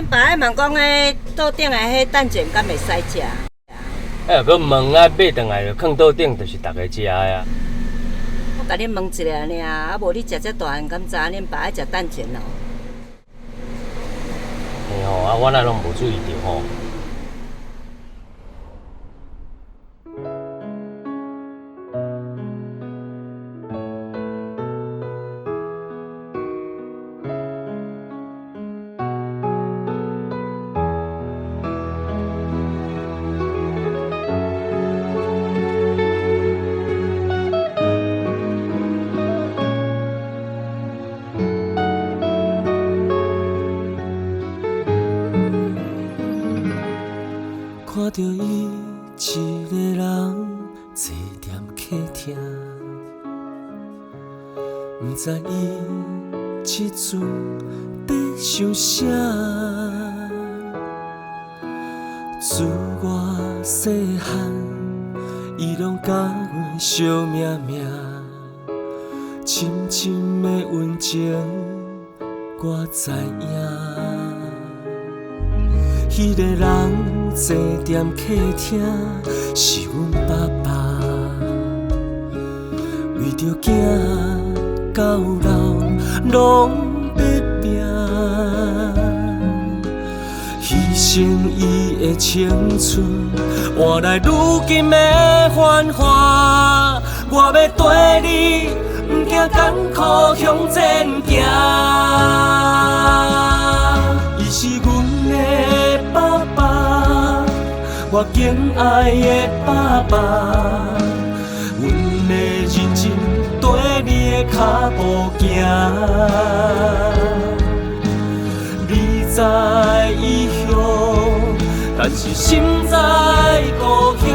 恁爸爱问讲诶，桌顶诶迄蛋卷敢会使食？哎，佮问啊，买转来就放桌顶，就是大家食呀。我甲恁问一下尔，啊无你食遮大汉，敢知恁爸爱食蛋卷哦？嘿吼，啊，我哪拢无注意到吼。看到伊一个人坐踮客厅，不知伊即阵在想啥。自我细汉，伊拢甲阮相命命，深深的温情我知影。迄个人坐踮客厅是阮爸爸，为着囝到老拢要拼，牺牲伊的青春，换来如今的繁华。我要跟你，不惊艰苦向前行。伊是阮的爸爸，我敬爱的爸爸，阮的认真跟你的脚步行。你在异乡，但是心在故乡，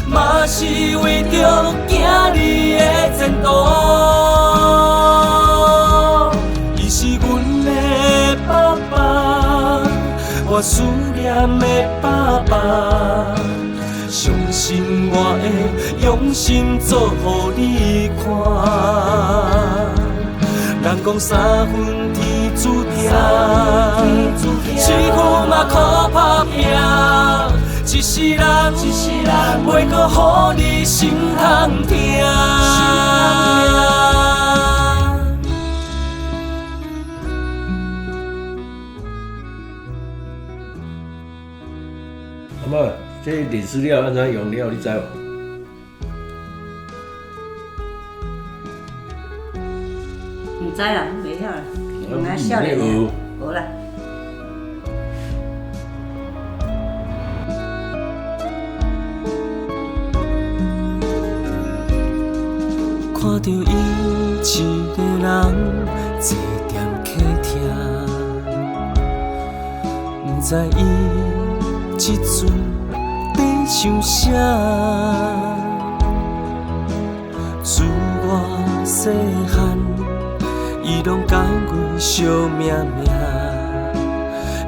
嘛是为着囝儿的前途。伊是阮的爸爸，我思念的爸爸，相信我会用心做予你看。人讲三分天注定，辛苦嘛靠打拼，一世人袂搁予你心通疼。阿妈，这炼饲料安怎用料，你知无？唔知啦，袂晓啦，用来少年的，无啦。看到伊一个人坐踮客厅，不知伊即阵在想啥。自我细汉，伊拢甲阮相命命，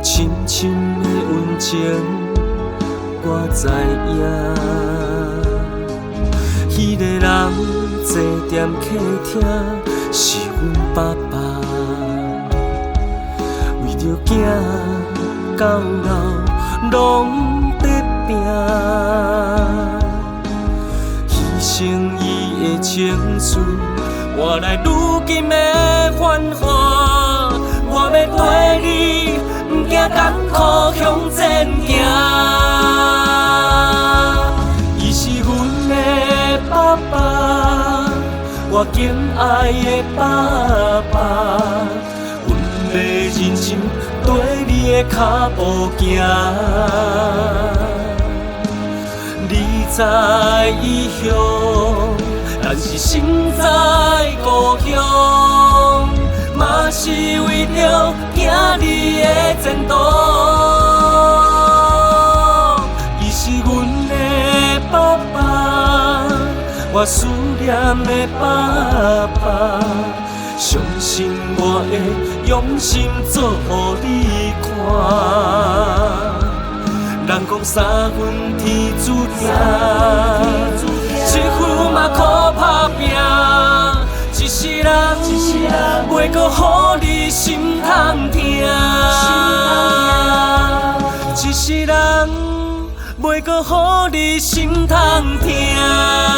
深深的温情我知影。迄个人坐踮客厅是阮爸爸，为着囝到老拢在拼，牺牲伊的青春，换来如今的繁华。我要跟你，不惊艰苦向前行。伊是阮的爸爸，我敬爱的爸爸，阮要认真跟你的脚步行。你在异乡，但是心在故乡，嘛是为着囝儿的前途。伊是阮的爸爸，我思念的爸爸，相信我会用心做予你看。人讲三分天注定，辛苦嘛靠打拼，一世人袂搁予你心通疼。予你心通疼。